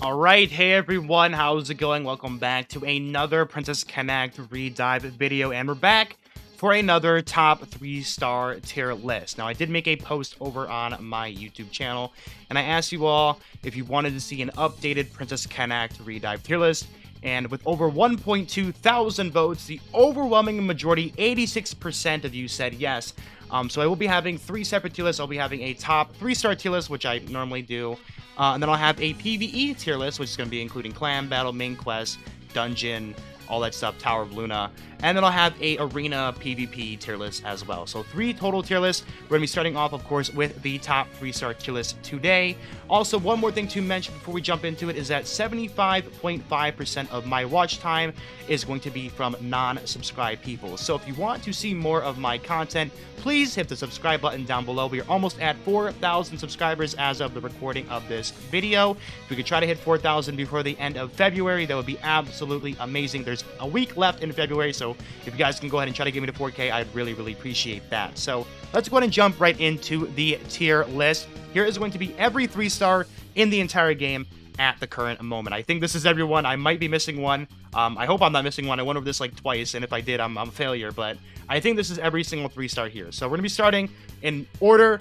Alright, hey everyone, how's it going? Welcome back to another Princess Connect redive video, and we're back for another top 3-star tier list. Now, I did make a post over on my YouTube channel, and I asked you all if you wanted to see an updated Princess Connect redive tier list, and with over 1.2 thousand votes, the overwhelming majority, 86% of you said yes. So I will be having 3 separate tier lists. I'll be having a top 3-star tier list, which I normally do. And then I'll have a PvE tier list, which is going to be including Clan Battle, Main Quest, Dungeon, all that stuff, Tower of Luna. And then I'll have a Arena PvP tier list as well. So 3 total tier lists. We're going to be starting off, of course, with the top 3-star tier list today. Also, one more thing to mention before we jump into it is that 75.5% of my watch time is going to be from non-subscribed people. So if you want to see more of my content, please hit the subscribe button down below. We are almost at 4,000 subscribers as of the recording of this video. If we could try to hit 4,000 before the end of February, that would be absolutely amazing. There's a week left in February, so if you guys can go ahead and try to get me to 4K, I'd really appreciate that. So let's go ahead and jump right into the tier list. Here is going to be every 3-star in the entire game at the current moment. I think this is everyone. I might be missing one. I hope I'm not missing one. I went over this like twice, and if I did, I'm a failure, but I think this is every single 3-star here. So we're gonna be starting in order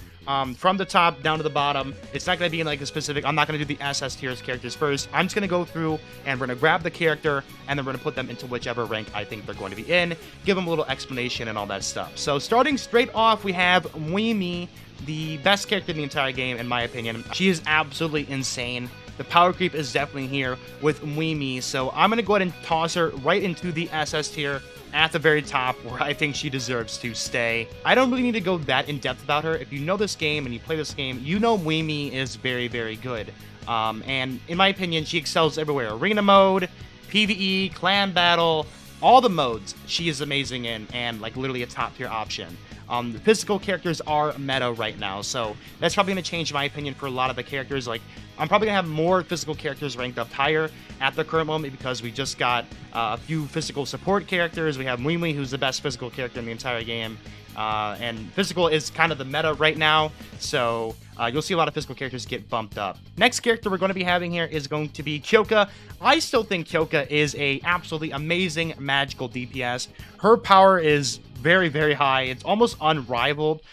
from the top down to the bottom. It's not gonna be in like a specific, I'm not gonna do the SS tiers characters first. I'm just gonna go through and we're gonna grab the character and then we're gonna put them into whichever rank I think they're going to be in, give them a little explanation and all that stuff. So starting straight off, we have Muimi, the best character in the entire game, in my opinion. She is absolutely insane. The power creep is definitely here with Muimi, so I'm going to go ahead and toss her right into the SS tier at the very top, where I think she deserves to stay. I don't really need to go that in-depth about her. If you know this game and you play this game, you know Muimi is very good. And in my opinion, she excels everywhere. Arena mode, PvE, clan battle, all the modes she is amazing in, and like literally a top tier option. The physical characters are meta right now, so that's probably going to change my opinion for a lot of the characters. Like, I'm probably going to have more physical characters ranked up higher at the current moment because we just got a few physical support characters. We have Muimi, who's the best physical character in the entire game, and physical is kind of the meta right now, so you'll see a lot of physical characters get bumped up. Next character we're going to be having here is going to be Kyouka. I still think Kyouka is a absolutely amazing magical DPS. Her power is very high. It's almost unrivaled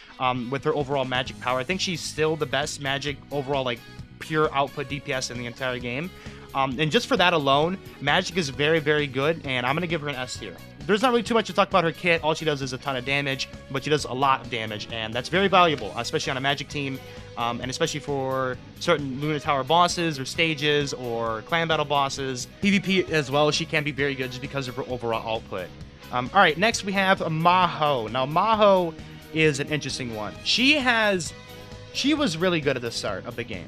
with her overall magic power. I think she's still the best magic overall, like pure output DPS in the entire game. And just for that alone, magic is very good, and I'm gonna give her an S tier. There's not really too much to talk about her kit. All she does is a ton of damage, but she does a lot of damage, and that's very valuable, especially on a magic team, and especially for certain Luna Tower bosses or stages or clan battle bosses. PvP as well, she can be very good just because of her overall output. Alright, next we have Maho. Now, Maho is an interesting one. She was really good at the start of the game.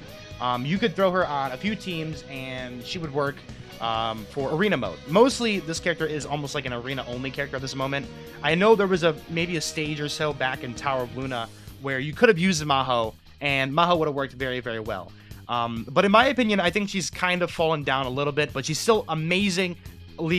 You could throw her on a few teams and she would work for arena mode. Mostly, this character is almost like an arena-only character at this moment. I know there was maybe a stage or so back in Tower of Luna where you could have used Maho, and Maho would have worked very well. But in my opinion, I think she's kind of fallen down a little bit, but she's still amazingly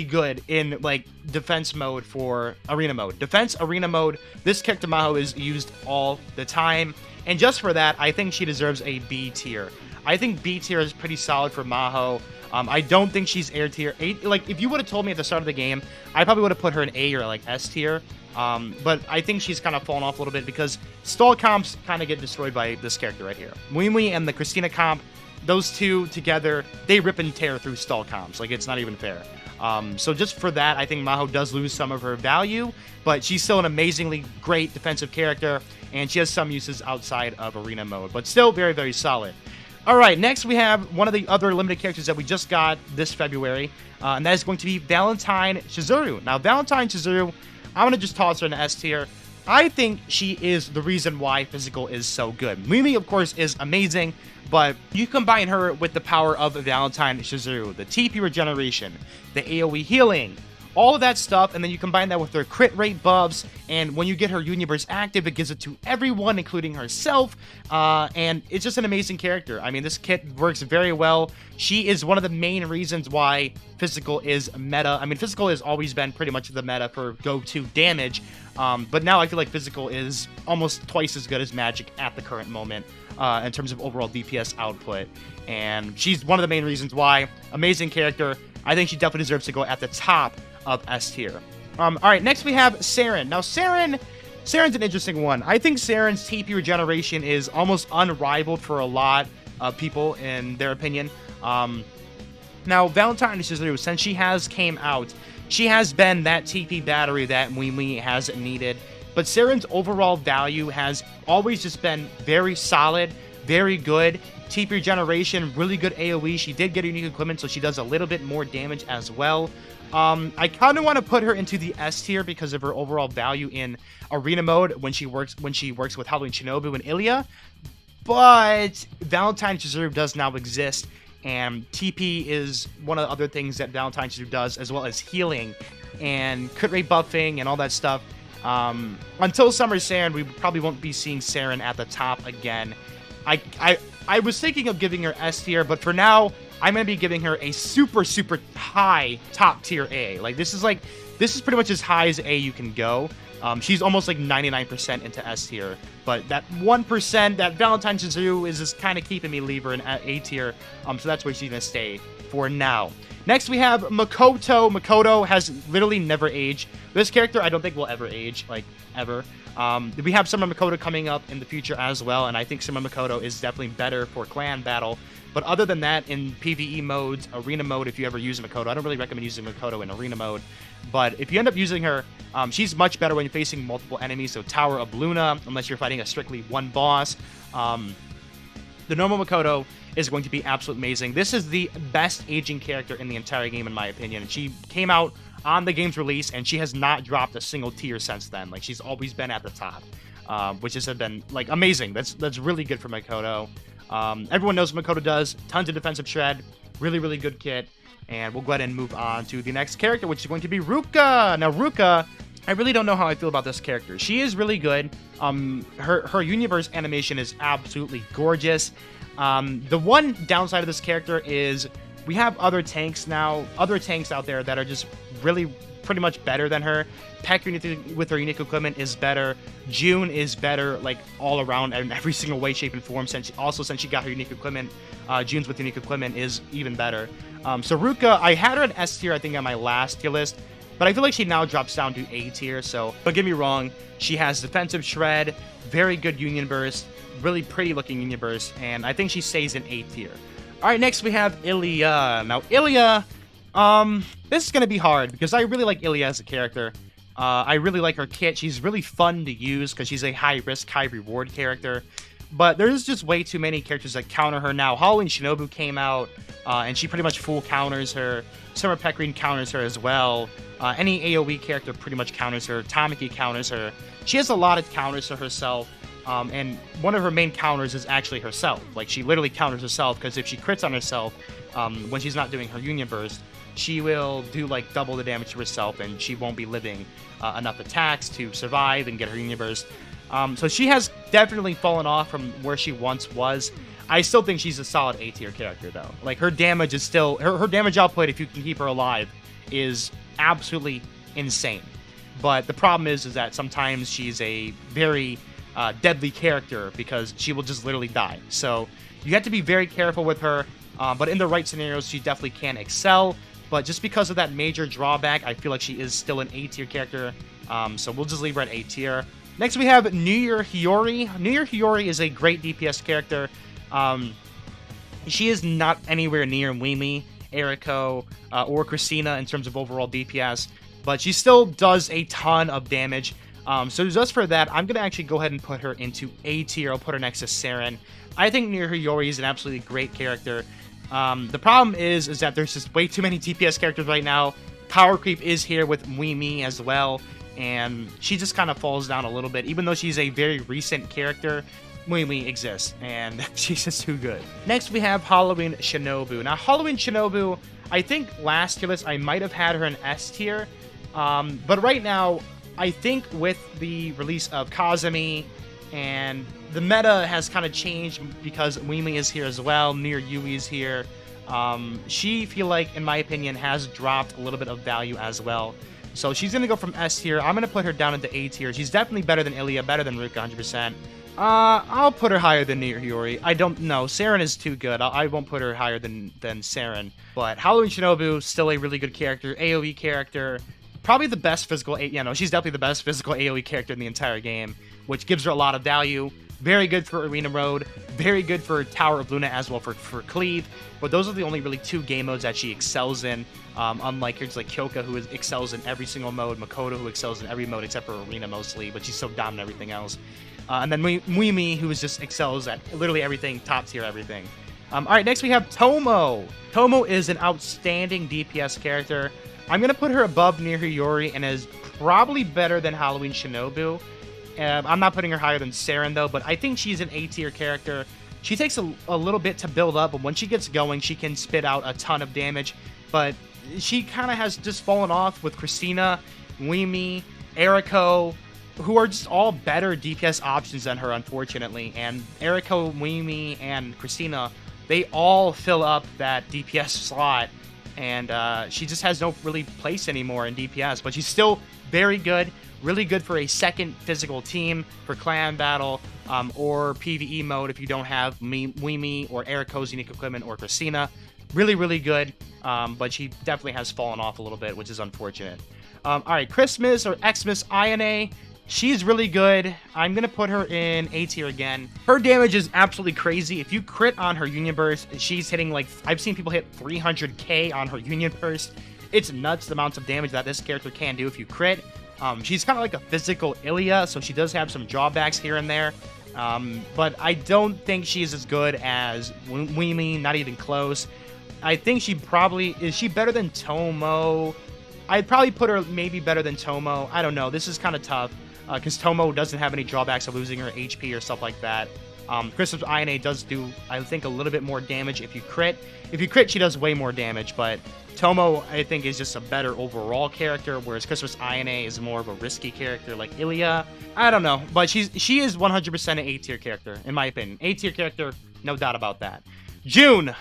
good in like defense mode for arena mode. Defense arena mode, this character Maho is used all the time, and just for that, I think she deserves a B tier. I think B tier is pretty solid for Maho. I don't think she's A tier. Like, if you would have told me at the start of the game, I probably would have put her in A or like S tier. But I think she's kind of fallen off a little bit because stall comps kind of get destroyed by this character right here. Muimi and the Christina comp, those two together, they rip and tear through stall comps. Like, it's not even fair. So just for that, I think Maho does lose some of her value, but she's still an amazingly great defensive character, and she has some uses outside of arena mode, but still very solid. Alright, next we have one of the other limited characters that we just got this February, and that is going to be Valentine Chizuru. Now, Valentine Chizuru, I'm going to just toss her in the S tier. I think she is the reason why physical is so good. Muimi, of course, is amazing, but you combine her with the power of Valentine Chizuru, the TP regeneration, the AoE healing, all of that stuff, and then you combine that with her crit rate buffs, and when you get her Universe active, it gives it to everyone, including herself, and it's just an amazing character. I mean, this kit works very well. She is one of the main reasons why Physical is meta. I mean, Physical has always been pretty much the meta for go-to damage, but now I feel like Physical is almost twice as good as Magic at the current moment in terms of overall DPS output, and she's one of the main reasons why. Amazing character. I think she definitely deserves to go at the top of S tier. All right, next we have Saren. Now, Saren's an interesting one. I think Saren's TP regeneration is almost unrivaled for a lot of people, in their opinion. Now, Valentines, since she has came out, she has been that TP battery that Mimi has needed. But Saren's overall value has always just been very solid, very good. TP regeneration, really good AoE. She did get unique equipment, so she does a little bit more damage as well. I kind of want to put her into the S tier because of her overall value in arena mode when she works with Halloween Shinobu and Ilya. But Valentine's Reserve does now exist, and TP is one of the other things that Valentine's Reserve does, as well as healing and crit rate buffing and all that stuff. Until Summer Saren, we probably won't be seeing Saren at the top again. I was thinking of giving her S tier, but for now, I'm going to be giving her a super, super high top tier A. Like, this is pretty much as high as A you can go. She's almost like 99% into S tier, but that 1% that Valentine's Shizu is just kind of keeping me leave her in A tier. So that's where she's going to stay for now. Next, we have Makoto. Makoto has literally never aged. This character, I don't think will ever age, like, ever. We have Summer Makoto coming up in the future as well, and I think Summer Makoto is definitely better for clan battle. But other than that, in PvE modes, arena mode, if you ever use Makoto, I don't really recommend using Makoto in arena mode. But if you end up using her, she's much better when you're facing multiple enemies. So Tower of Luna, unless you're fighting a strictly one boss. The normal Makoto is going to be absolutely amazing. This is the best aging character in the entire game, in my opinion. And she came out on the game's release, and she has not dropped a single tier since then. Like, she's always been at the top, which has been, like, amazing. That's really good for Makoto. Everyone knows what Makoto does. Tons of defensive shred. Really, really good kit. And we'll go ahead and move on to the next character, which is going to be Ruka. Now, Ruka, I really don't know how I feel about this character. She is really good. Her universe animation is absolutely gorgeous. The one downside of this character is we have other tanks out there that are just really pretty much better than her. Peck with her unique equipment is better. June is better, like, all around in every single way, shape, and form. Since she got her unique equipment, June's with unique equipment is even better. So Ruka, I had her in S tier, I think, on my last tier list, but I feel like she now drops down to A tier. So don't get me wrong, she has defensive shred, very good union burst, really pretty looking union burst, and I think she stays in A tier. All right, next we have Ilya. Now, Ilya, this is going to be hard because I really like Ilya as a character. I really like her kit. She's really fun to use because she's a high-risk, high-reward character. But there's just way too many characters that counter her now. Halloween Shinobu came out, and she pretty much full counters her. Summer Pecorine counters her as well. Any AoE character pretty much counters her. Tamaki counters her. She has a lot of counters to herself. And one of her main counters is actually herself. Like, she literally counters herself, because if she crits on herself when she's not doing her Union Burst, she will do, like, double the damage to herself, and she won't be living enough attacks to survive and get her Union Burst. So she has definitely fallen off from where she once was. I still think she's a solid A tier character, though. Like, her damage is still... Her damage output, if you can keep her alive, is absolutely insane. But the problem is that sometimes she's a very... deadly character because she will just literally die. So you have to be very careful with her, but in the right scenarios, she definitely can excel. But just because of that major drawback, I feel like she is still an A tier character. So we'll just leave her at A tier. Next, we have New Year Hiyori. New Year Hiyori is a great DPS character. She is not anywhere near Mimi, Eriko, or Christina in terms of overall DPS, but she still does a ton of damage. So just for that, I'm going to actually go ahead and put her into A tier. I'll put her next to Saren. I think New Year Hiyori is an absolutely great character. The problem is that there's just way too many DPS characters right now. Power creep is here with Mimi as well, and she just kind of falls down a little bit. Even though she's a very recent character, Mui exists, and she's just too good. Next, we have Halloween Shinobu. Now, Halloween Shinobu, I think last tier list, I might have had her in S tier, but right now, I think with the release of Kozumi, and the meta has kind of changed because Mui is here as well, Near Yui is here. She, feel like, in my opinion, has dropped a little bit of value as well. So she's going to go from S tier. I'm going to put her down into A tier. She's definitely better than Ilia, better than Ruka, 100%. I'll put her higher than Yori. I don't know. Saren is too good. I won't put her higher than Saren. But Halloween Shinobu, still a really good character. AoE character. Probably the best physical... she's definitely the best physical AoE character in the entire game, which gives her a lot of value. Very good for Arena Mode. Very good for Tower of Luna as well for Cleave. But those are the only really 2 game modes that she excels in. Unlike characters like Kyouka, who excels in every single mode. Makoto, who excels in every mode except for Arena mostly. But she's so dominant in everything else. And then Mui, who just excels at literally everything. Top tier everything. Alright, next we have Tomo. Tomo is an outstanding DPS character. I'm going to put her above near Yori and is probably better than Halloween Shinobu. I'm not putting her higher than Saren, though, but I think she's an A-tier character. She takes a little bit to build up, but when she gets going, she can spit out a ton of damage. But she kind of has just fallen off with Christina, Mui, Eriko, who are just all better DPS options than her, unfortunately. And Eriko, Mui, and Christina, they all fill up that DPS slot. And she just has no really place anymore in DPS. But she's still very good. Really good for a second physical team for clan battle or PvE mode if you don't have Mui or Eriko's unique equipment or Christina. Really, really good. But she definitely has fallen off a little bit, which is unfortunate. Alright, Christmas or Xmas Ione. She's really good. I'm going to put her in A tier again. Her damage is absolutely crazy. If you crit on her Union Burst, she's hitting like... I've seen people hit 300k on her Union Burst. It's nuts the amounts of damage that this character can do if you crit. She's kind of like a physical Ilia, so she does have some drawbacks here and there. But I don't think she's as good as Mui, not even close. I think she probably... Is she better than Tomo? I'd probably put her maybe better than Tomo. I don't know. This is kind of tough. Because Tomo doesn't have any drawbacks of losing her HP or stuff like that. Christmas Ione does do, I think, a little bit more damage if you crit. If you crit, she does way more damage, but Tomo, I think, is just a better overall character, whereas Christmas Ione is more of a risky character like Ilia. I don't know, but she is 100% an A-tier character, in my opinion. A-tier character, no doubt about that. June,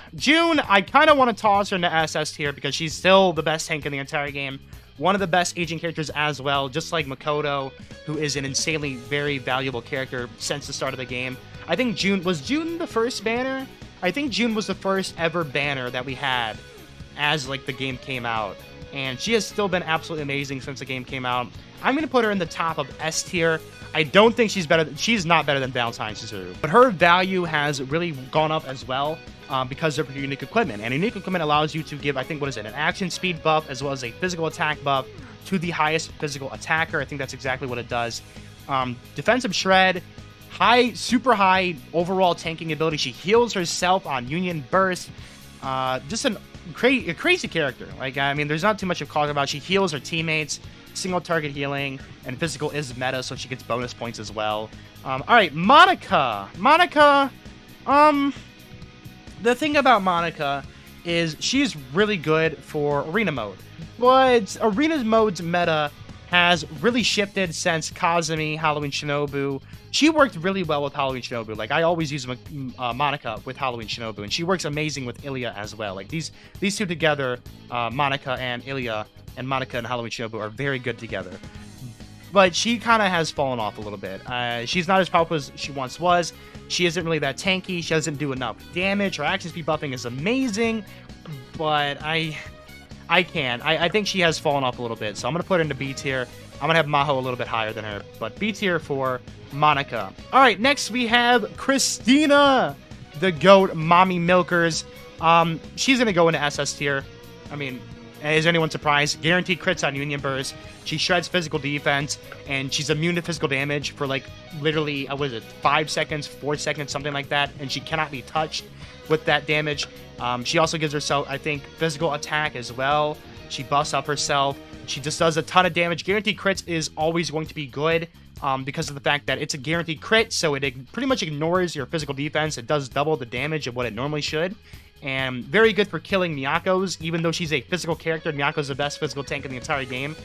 I kind of want to toss her into SS tier because she's still the best tank in the entire game. One of the best aging characters as well, just like Makoto, who is an insanely very valuable character since the start of the game. I think June the first banner? I think June was the first ever banner that we had as like the game came out. And she has still been absolutely amazing since the game came out. I'm going to put her in the top of S tier. I don't think she's not better than Valentines, but her value has really gone up as well. Because of her unique equipment. And unique equipment allows you to give, I think, an action speed buff as well as a physical attack buff to the highest physical attacker. I think that's exactly what it does. Defensive shred, super high overall tanking ability. She heals herself on Union Burst. Just a crazy character. Like, I mean, there's not too much to talk about. She heals her teammates, single target healing, and physical is meta, so she gets bonus points as well. All right, Monika. The thing about Monika is she's really good for Arena Mode. But Arena Mode's meta has really shifted since Kozumi, Halloween Shinobu. She worked really well with Halloween Shinobu. Like, I always use Monika with Halloween Shinobu, and she works amazing with Ilia as well. Like, these two together, Monika and Ilia, and Monika and Halloween Shinobu are very good together. But she kind of has fallen off a little bit. She's not as powerful as she once was. She isn't really that tanky. She doesn't do enough damage. Her action speed buffing is amazing, but I can't. I think she has fallen off a little bit, so I'm going to put her into B tier. I'm going to have Maho a little bit higher than her, but B tier for Monika. All right, next we have Christina, the GOAT Mommy Milkers. She's going to go into SS tier. I mean, is anyone surprised? Guaranteed crits on Union Burst. She shreds physical defense, and she's immune to physical damage for, like, literally, 5 seconds, 4 seconds, something like that, and she cannot be touched with that damage. She also gives herself, I think, physical attack as well. She buffs up herself. She just does a ton of damage. Guaranteed crits is always going to be good because of the fact that it's a guaranteed crit, so it pretty much ignores your physical defense. It does double the damage of what it normally should. And very good for killing Miyako's, even though she's a physical character. Miyako's the best physical tank in the entire game.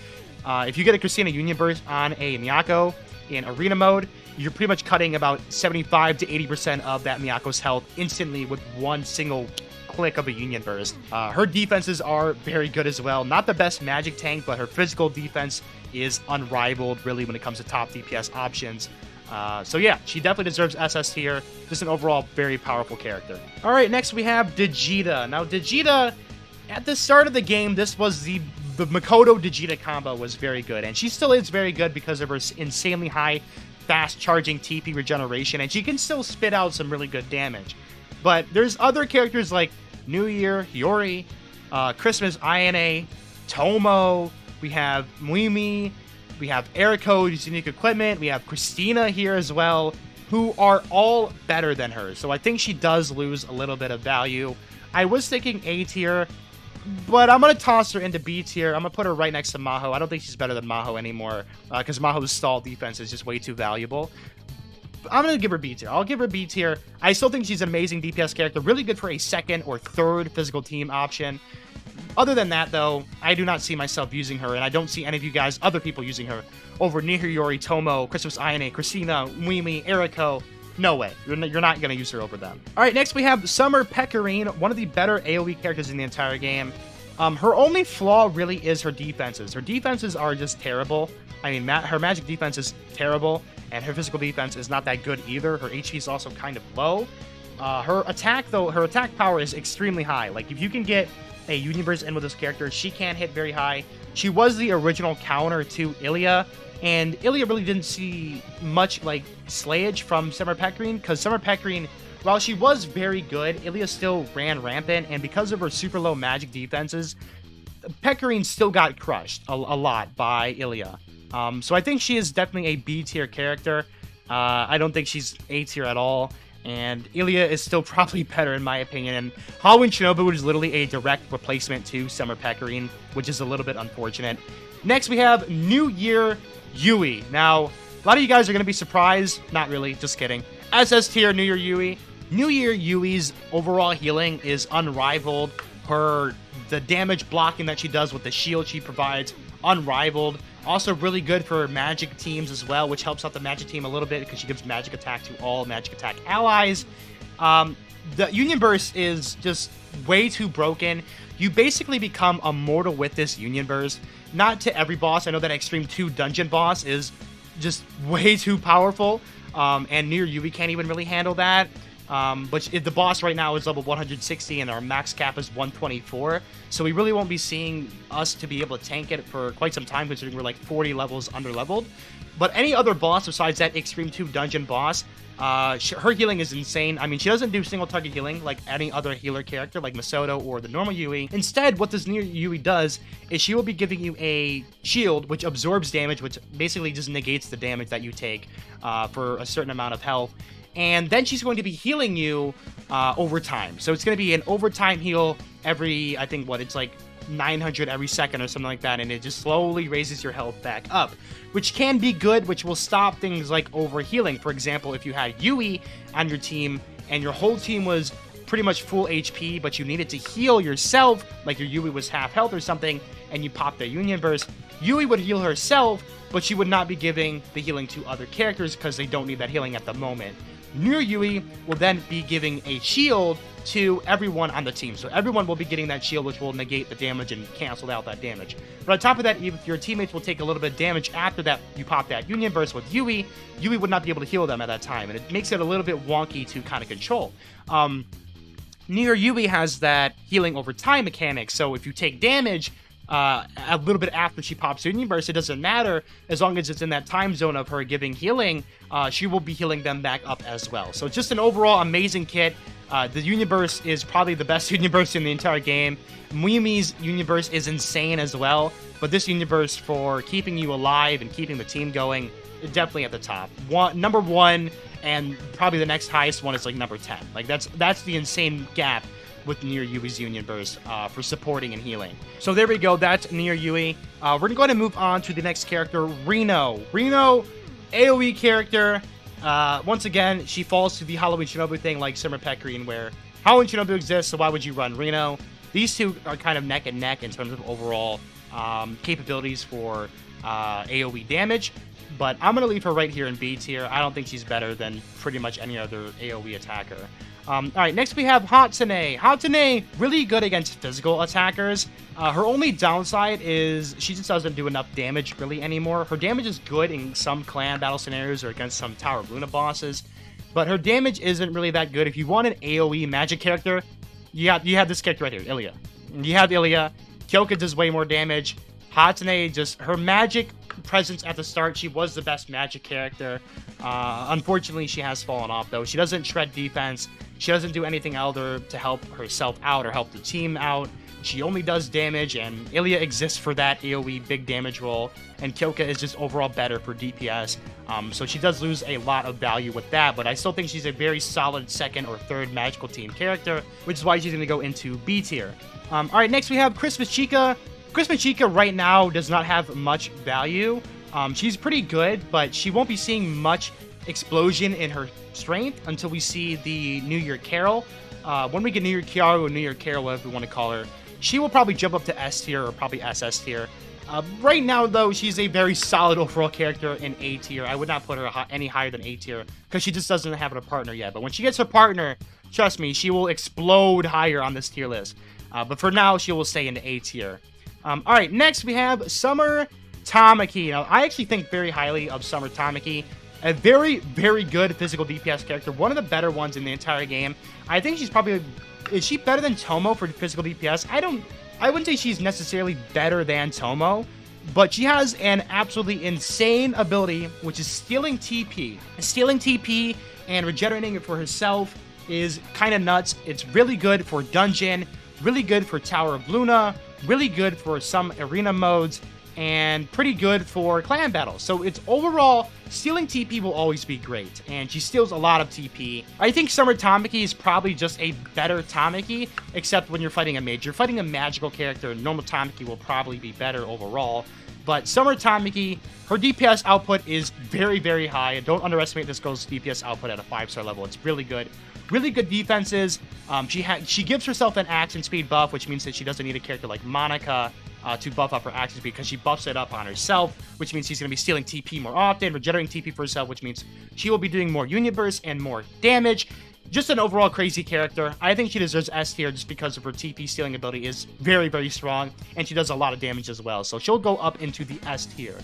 If you get a Christina Union Burst on a Miyako in arena mode, you're pretty much cutting about 75 to 80% of that Miyako's health instantly with one single click of a Union Burst. Her defenses are very good as well. Not the best magic tank, but her physical defense is unrivaled, really, when it comes to top DPS options. So yeah, she definitely deserves SS tier. Just an overall very powerful character. All right, next we have Vegeta. Now, Vegeta, at the start of the game, this was the Makoto-Vegeta combo was very good, and she still is very good because of her insanely high fast charging TP regeneration, and she can still spit out some really good damage. But there's other characters like New Year, Yori, Christmas INA, Tomo, we have Muimi, we have Eriko, who's unique equipment, we have Christina here as well, who are all better than her. So I think she does lose a little bit of value. I was thinking A tier, but I'm going to toss her into B tier. I'm going to put her right next to Maho. I don't think she's better than Maho anymore because Maho's stall defense is just way too valuable. I'm going to give her B tier. I'll give her B tier. I still think she's an amazing DPS character. Really good for a second or third physical team option. Other than that, though, I do not see myself using her, and I don't see any of you guys, other people, using her over Nihiyori, Tomo, Christmas INA, Christina, Muimi, Eriko. No way. You're not going to use her over them. All right, next we have Summer Pecorine, one of the better AoE characters in the entire game. Her only flaw really is her defenses. Her defenses are just terrible. I mean, her magic defense is terrible, and her physical defense is not that good either. Her HP is also kind of low. Her attack, though, her attack power is extremely high. Like, if you can get a Union Burst in with this character, she can hit very high. She was the original counter to Ilia, and Ilia really didn't see much, like, slayage from Summer Pecorine, because Summer Pecorine, while she was very good, Ilia still ran rampant, and because of her super low magic defenses, Pecorine still got crushed a lot by Ilia. So I think she is definitely a B tier character. I don't think she's A tier at all. And Ilia is still probably better in my opinion. And Halloween Shinobu is literally a direct replacement to Summer Pecorine, which is a little bit unfortunate. Next, we have New Year Yui. Now, a lot of you guys are going to be surprised. Not really, just kidding. SS tier New Year Yui. New Year Yui's overall healing is unrivaled. The damage blocking that she does with the shield she provides, unrivaled. Also really good for magic teams as well, which helps out the magic team a little bit because she gives magic attack to all magic attack allies. The Union Burst is just way too broken. You basically become immortal with this Union Burst. Not to every boss. I know that Extreme 2 dungeon boss is just way too powerful. And Near Yui can't even really handle that. But the boss right now is level 160 and our max cap is 124. So we really won't be seeing us to be able to tank it for quite some time considering we're like 40 levels under-leveled. But any other boss besides that Extreme 2 dungeon boss, her healing is insane. I mean, she doesn't do single target healing like any other healer character like Makoto or the normal Yui. Instead, what this new Yui does is she will be giving you a shield which absorbs damage, which basically just negates the damage that you take for a certain amount of health. And then she's going to be healing you over time. So it's going to be an overtime heal every, I think, it's like 900 every second or something like that. And it just slowly raises your health back up, which can be good, which will stop things like overhealing. For example, if you had Yui on your team and your whole team was pretty much full HP, but you needed to heal yourself, like your Yui was half health or something, and you popped their Union Burst, Yui would heal herself, but she would not be giving the healing to other characters because they don't need that healing at the moment. New Yui will then be giving a shield to everyone on the team. So everyone will be getting that shield, which will negate the damage and cancel out that damage. But on top of that, if your teammates will take a little bit of damage after that you pop that Union Burst with Yui, Yui would not be able to heal them at that time. And it makes it a little bit wonky to kind of control. Near Yui has that healing over time mechanic. So if you take damage a little bit after she pops Union Burst, it doesn't matter as long as it's in that time zone of her giving healing. She will be healing them back up as well. So it's just an overall amazing kit. The Union Burst is probably the best Union Burst in the entire game. Muimi's Union Burst is insane as well, but this Union Burst for keeping you alive and keeping the team going is definitely at the top. Number 1, and probably the next highest one is like number 10. Like that's the insane gap with Near Yui's Union Burst for supporting and healing. So there we go. That's Near Yui. We're going to go ahead and move on to the next character, Reno. Reno, AoE character. Once again, she falls to the Halloween Shinobu thing like Summer Pecorine, where Halloween Shinobu exists, so why would you run Reno? These two are kind of neck and neck in terms of overall capabilities for AoE damage, but I'm going to leave her right here in B tier. I don't think she's better than pretty much any other AoE attacker. Alright, next we have Hatsune. Hatsune, really good against physical attackers. Her only downside is she just doesn't do enough damage really anymore. Her damage is good in some clan battle scenarios or against some Tower of Luna bosses, but her damage isn't really that good. If you want an AoE magic character, you have this character right here, Ilia. You have Ilia. Kyouka does way more damage. Hatsune, just her magic presence at the start, she was the best magic character. Unfortunately, she has fallen off, though. She doesn't shred defense. She doesn't do anything other to help herself out or help the team out. She only does damage, and Ilia exists for that AoE big damage role, and Kyouka is just overall better for DPS. So she does lose a lot of value with that, but I still think she's a very solid second or third magical team character, which is why she's going to go into B tier. Alright, next we have Christmas Chica. Christmas Chica right now does not have much value. She's pretty good, but she won't be seeing much explosion in her strength until we see the New Year Carol. When we get New Year Carol or New Year Carol, whatever we want to call her, she will probably jump up to S tier or probably SS tier. Right now, though, she's a very solid overall character in A tier. I would not put her any higher than A tier because she just doesn't have a partner yet. But when she gets her partner, trust me, she will explode higher on this tier list. But for now, she will stay in A tier. Alright, next we have Summer Tamaki. Now, I actually think very highly of Summer Tamaki. A very, very good physical DPS character. One of the better ones in the entire game. I think she's probably... Is she better than Tomo for physical DPS? I wouldn't say she's necessarily better than Tomo, but she has an absolutely insane ability, which is stealing TP. Stealing TP and regenerating it for herself is kind of nuts. It's really good for dungeon, really good for Tower of Luna, really good for some arena modes, and pretty good for clan battles. So it's overall, stealing TP will always be great, and she steals a lot of TP. I think Summer Tamaki is probably just a better Tamaki, except when you're fighting a mage. You're fighting a magical character, normal Tamaki will probably be better overall. But Summer Tamaki, her DPS output is very, very high. And don't underestimate this girl's DPS output at a 5-star level. It's really good. Really good defenses. She gives herself an action speed buff, which means that she doesn't need a character like Monika to buff up her action speed, because she buffs it up on herself, which means she's going to be stealing TP more often, regenerating TP for herself, which means she will be doing more Union Bursts and more damage. Just an overall crazy character. I think she deserves S tier just because of her TP stealing ability is very, very strong, and she does a lot of damage as well. So she'll go up into the S tier.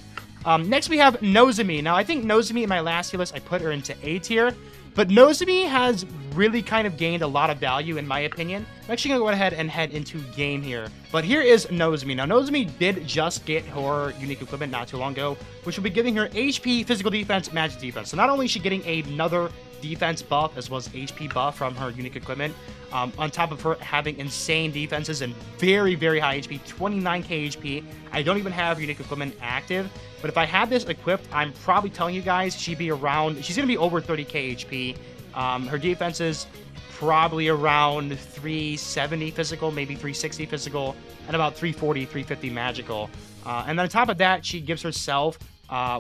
Next we have Nozomi. Now I think Nozomi in my last tier list, I put her into A tier. But Nozomi has really kind of gained a lot of value, in my opinion. I'm actually going to go ahead and head into game here. But here is Nozomi. Now, Nozomi did just get her unique equipment not too long ago, which will be giving her HP, physical defense, magic defense. So not only is she getting another defense buff as well as HP buff from her unique equipment, on top of her having insane defenses and very, very high HP, 29k HP. I don't even have unique equipment active, but if I had this equipped, I'm probably telling you guys she's going to be over 30k HP. Her defense is probably around 370 physical, maybe 360 physical, and about 340, 350 magical. And then on top of that, she gives herself,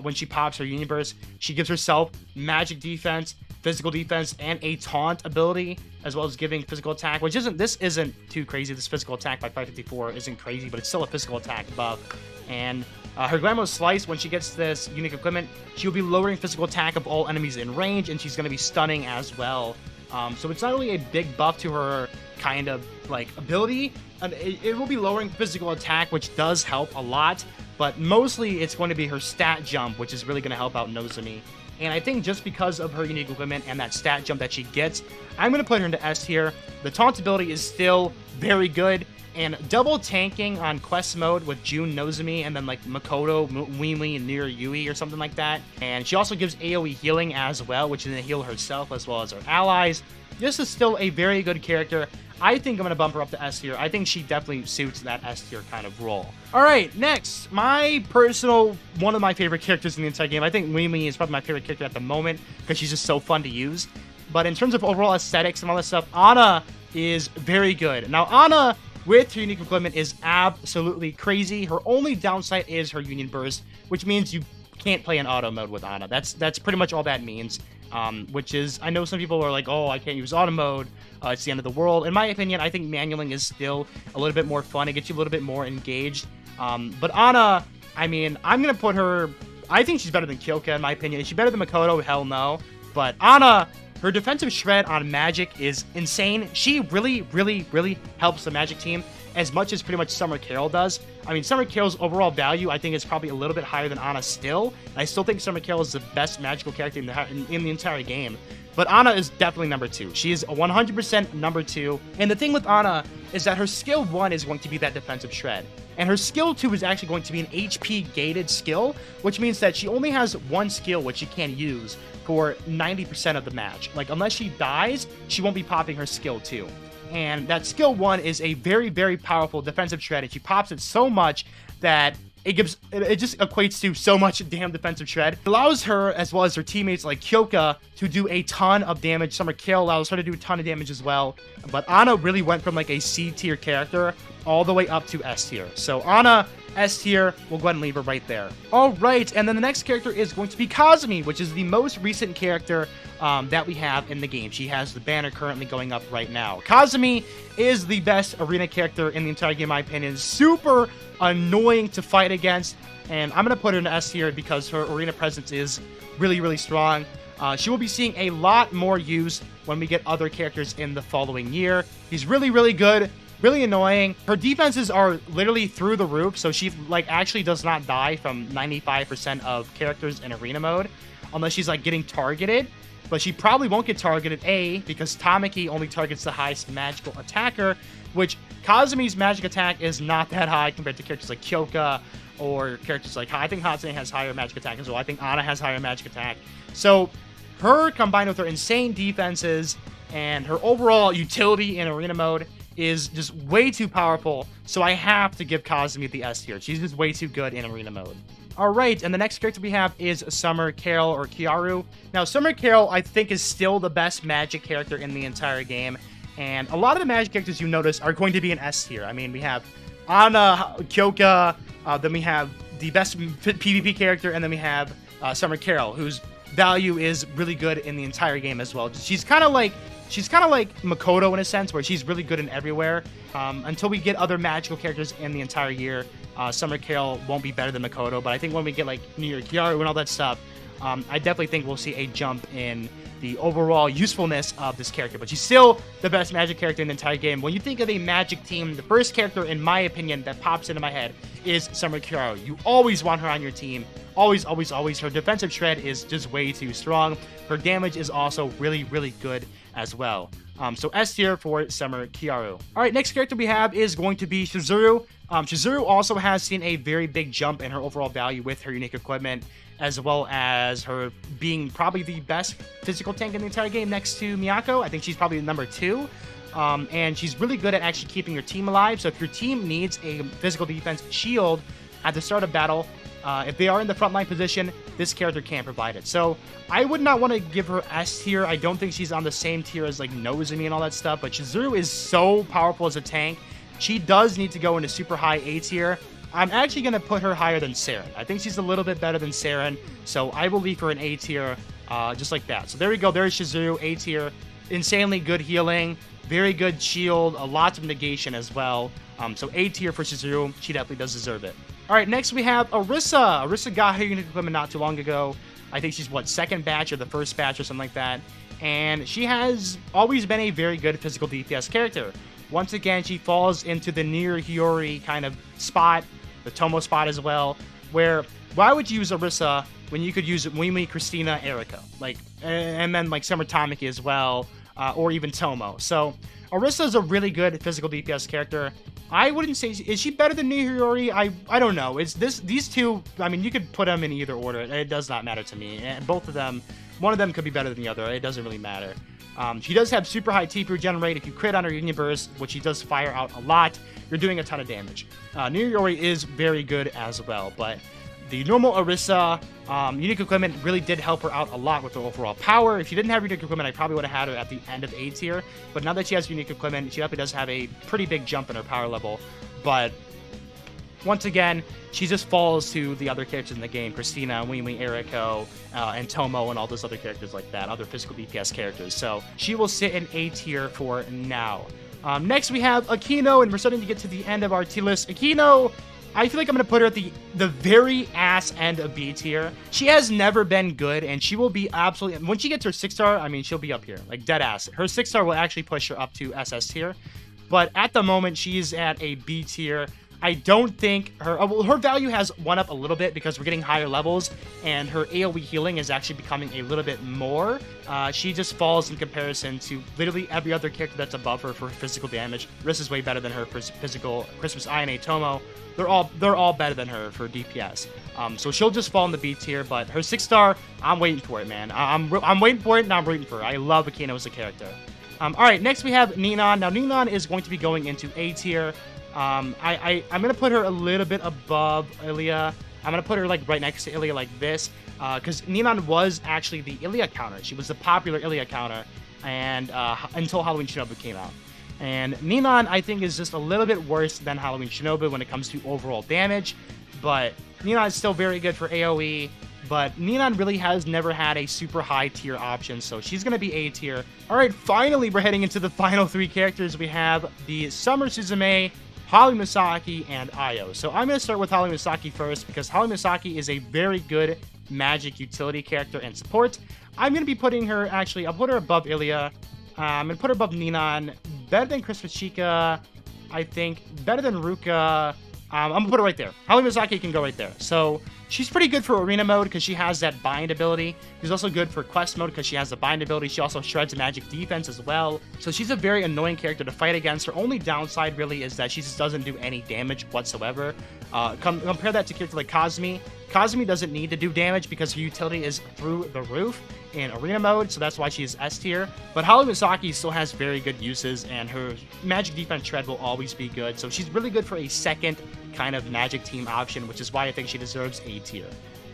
when she pops her Union Burst, she gives herself magic defense, physical defense, and a taunt ability, as well as giving physical attack, which isn't too crazy. This physical attack by 554 isn't crazy, but it's still a physical attack buff. And her Glamorous Slice, when she gets this unique equipment, she'll be lowering physical attack of all enemies in range, and she's going to be stunning as well. So it's not really a big buff to her kind of like ability. It will be lowering physical attack, which does help a lot, but mostly it's going to be her stat jump, which is really going to help out Nozomi. And I think just because of her unique equipment and that stat jump that she gets, I'm going to put her into S tier. The taunt ability is still very good. And double tanking on quest mode with June Nozomi and then like Makoto, Wimi, and Near Yui or something like that. And she also gives AoE healing as well, which is going to heal herself as well as her allies. This is still a very good character. I think I'm going to bump her up to S tier. I think she definitely suits that S tier kind of role. Alright, next, one of my favorite characters in the entire game. I think Wimi is probably my favorite character at the moment because she's just so fun to use. but in terms of overall aesthetics and all that stuff, Ana is very good. Now, Ana, with her unique equipment, is absolutely crazy. Her only downside is her Union Burst, which means you can't play in auto mode with Ana. That's pretty much all that means, which is, I know some people are like, oh, I can't use auto mode. It's the end of the world. In my opinion, I think manualing is still a little bit more fun. It gets you a little bit more engaged. But Ana, I mean, I'm going to put her... I think she's better than Kyouka, in my opinion. Is she better than Makoto? Hell no. But Ana, her defensive shred on Magic is insane. She really, really, really helps the Magic team as much as pretty much Summer Carol does. I mean, Summer Carol's overall value, I think, is probably a little bit higher than Ana still. I still think Summer Carol is the best magical character in the entire game. But Ana is definitely number 2. She is 100% number 2. And the thing with Ana is that her skill 1 is going to be that defensive shred. And her skill 2 is actually going to be an HP gated skill, which means that she only has one skill which she can use for 90% of the match. Like, unless she dies, she won't be popping her skill 2. And that skill 1 is a very, very powerful defensive shred, and she pops it so much that it just equates to so much damn defensive shred. It allows her, as well as her teammates like Kyouka, to do a ton of damage. Summer Carol allows her to do a ton of damage as well. But Ana really went from like a C tier character all the way up to S tier. So Ana, S tier, we'll go ahead and leave her right there. All right, and then the next character is going to be Kozumi, which is the most recent character that we have in the game. She has the banner currently going up right now. Kozumi is the best arena character in the entire game, in my opinion. Super annoying to fight against, and I'm going to put her in S tier because her arena presence is really, really strong. She will be seeing a lot more use when we get other characters in the following year. He's really, really good. Really annoying. Her defenses are literally through the roof, so she like actually does not die from 95% of characters in arena mode unless she's like getting targeted. But she probably won't get targeted, A, because Tamaki only targets the highest magical attacker, which Kozumi's magic attack is not that high compared to characters like Kyouka or characters like... I think Hatsune has higher magic attack as well. I think Ana has higher magic attack. So her combined with her insane defenses and her overall utility in arena mode is just way too powerful, so I have to give Kozumi the S tier. She's just way too good in arena mode. Alright, and the next character we have is Summer Carol, or Kyaru. Now, Summer Carol, I think, is still the best magic character in the entire game, and a lot of the magic characters you notice are going to be an S tier. I mean, we have Ana, Kyouka, then we have the best PvP character, and then we have Summer Carol, whose value is really good in the entire game as well. She's kind of like Makoto in a sense, where she's really good in everywhere. Until we get other magical characters in the entire year, Summer Carol won't be better than Makoto, but I think when we get like New Year Kyaru and all that stuff, I definitely think we'll see a jump in the overall usefulness of this character. But she's still the best magic character in the entire game. When you think of a magic team, the first character, in my opinion, that pops into my head is Summer Carol. You always want her on your team. Always, always, always. Her defensive shred is just way too strong. Her damage is also really, really good as well. So S tier for Summer Kyaru. All right, next character we have is going to be Shizu. Shizu also has seen a very big jump in her overall value with her unique equipment, as well as her being probably the best physical tank in the entire game next to Miyako. I think she's probably number 2. And she's really good at actually keeping your team alive. So if your team needs a physical defense shield at the start of battle, if they are in the frontline position, this character can't provide it. So I would not want to give her S tier. I don't think she's on the same tier as like Nozomi and all that stuff, but Shizu is so powerful as a tank. She does need to go into super high A tier. I'm actually going to put her higher than Saren. I think she's a little bit better than Saren, so I will leave her in A tier just like that. So there we go. There's Shizu, A tier. Insanely good healing, very good shield, lots of negation as well. So A tier for Shizu. She definitely does deserve it. All right, next we have Erisa. Erisa got her unique equipment not too long ago. I think she's, what, second batch or the first batch or something like that. And she has always been a very good physical DPS character. Once again, she falls into the near Yori kind of spot, the Tomo spot as well, where why would you use Erisa when you could use Mimi, Christina, Erika? Like, and then like Summer Tamaki as well, or even Tomo. So Erisa is a really good physical DPS character. I wouldn't say... Is she better than Yori? I don't know. These two... I mean, you could put them in either order. It does not matter to me. And both of them... One of them could be better than the other. It doesn't really matter. She does have super high TP regenerate. If you crit on her Union Burst, which she does fire out a lot, you're doing a ton of damage. Yori is very good as well. But the normal Erisa, unique equipment really did help her out a lot with her overall power. If she didn't have unique equipment, I probably would have had her at the end of A tier. But now that she has unique equipment, she definitely does have a pretty big jump in her power level. But once again, she just falls to the other characters in the game, Christina, Wee, Eriko, and Tomo, and all those other characters like that, other physical DPS characters. So she will sit in A tier for now. Next, we have Exjino, and we're starting to get to the end of our tier list. Exjino, I feel like I'm going to put her at the very ass end of B tier. She has never been good, and she will be absolutely... When she gets her 6-star, I mean, she'll be up here, like dead ass. Her 6-star will actually push her up to SS tier, but at the moment, she's at a B tier. I don't think her value has went up a little bit because we're getting higher levels, and her AoE healing is actually becoming a little bit more. She just falls in comparison to literally every other character that's above her for physical damage. Riss is way better than her for physical. Christmas INA, Tomo, they're all better than her for DPS. So she'll just fall in the B tier, but her 6-star, I'm waiting for it, man. I'm waiting for it, and I'm rooting for her. I love Exjino as a character. All right, next we have Ninon. Now Ninon is going to be going into A tier. I'm gonna put her a little bit above Ilia. I'm gonna put her like right next to Ilia like this, because Ninon was actually the Ilia counter. She was the popular Ilia counter, and until Halloween Shinobu came out. And Ninon, I think, is just a little bit worse than Halloween Shinobu when it comes to overall damage, but Ninon is still very good for AoE. But Ninon really has never had a super high tier option, so she's going to be A tier. All right, finally, we're heading into the final 3 characters. We have the Summer Suzume, Haimasaki, and Ayo. So I'm going to start with Haimasaki first, because Haimasaki is a very good magic utility character and support. I'm going to be putting her, actually, I'll put her above Ilia. I'm going to put her above Ninon. Better than Christmas Chica, I think. Better than Ruka. I'm going to put her right there. Haimasaki can go right there. So she's pretty good for arena mode because she has that bind ability. She's also good for quest mode because she has the bind ability. She also shreds magic defense as well. So she's a very annoying character to fight against. Her only downside really is that she just doesn't do any damage whatsoever. Compare that to a character like Kozumi. Kozumi doesn't need to do damage because her utility is through the roof in arena mode, so that's why she is S tier. But Haimasaki still has very good uses, and her magic defense shred will always be good. So she's really good for a second kind of magic team option, which is why I think she deserves A tier.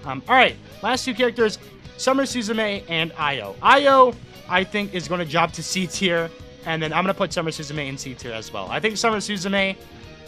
All right, last 2 characters, Summer Suzume and Ayo. Ayo, I think, is going to drop to C tier, and then I'm going to put Summer Suzume in C tier as well. I think Summer Suzume,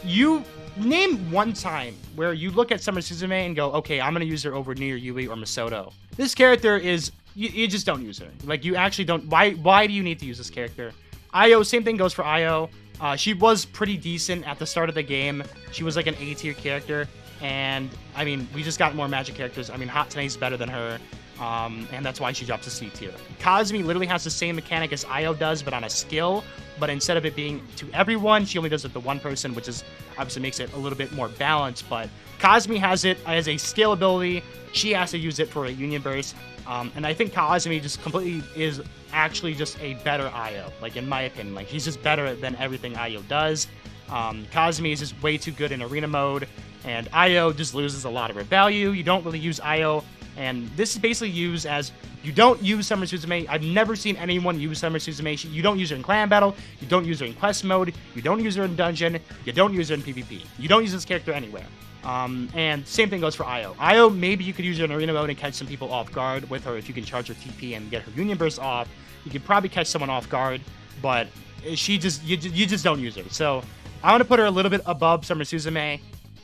you name one time where you look at Summer Suzume and go, okay, I'm going to use her over Nier Yui or Makoto. This character is, you just don't use her. Like, you actually don't. Why do you need to use this character? Ayo, same thing goes for Ayo. She was pretty decent at the start of the game. She was like an A tier character. And, I mean, we just got more magic characters. I mean, Hatsune is better than her. And that's why she drops to C tier. Kozumi literally has the same mechanic as Ayo does, but on a skill. But instead of it being to everyone, she only does it to one person, which is obviously makes it a little bit more balanced. But Kozumi has it as a skill ability. She has to use it for a union burst. And I think Kozumi just completely is actually just a better Ayo. Like, in my opinion, like, he's just better than everything Ayo does. Kozumi is just way too good in arena mode, and Ayo just loses a lot of her value. You don't really use Ayo, and this is basically used as, you don't use Summer Suzume. I've never seen anyone use Summer Suzume. You don't use her in clan battle, you don't use her in quest mode, you don't use her in dungeon, you don't use her in PvP. You don't use this character anywhere. And same thing goes for Ayo. Ayo, maybe you could use her in arena mode and catch some people off guard with her if you can charge her TP and get her union burst off. You could probably catch someone off guard, but she just, you just don't use her. So I want to put her a little bit above Summer Suzume,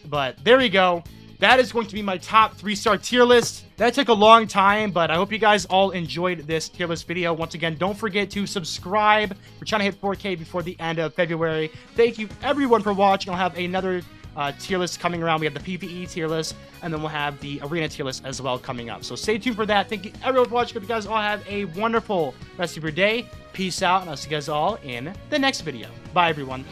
but there we go. That is going to be my top 3-star tier list. That took a long time, but I hope you guys all enjoyed this tier list video. Once again, don't forget to subscribe. We're trying to hit 4K before the end of February. Thank you everyone for watching. I'll have another tier list coming around. We have the PvE tier list, and then we'll have the arena tier list as well coming up. So stay tuned for that. Thank you everyone for watching. Hope you guys all have a wonderful rest of your day. Peace out, and I'll see you guys all in the next video. Bye, everyone.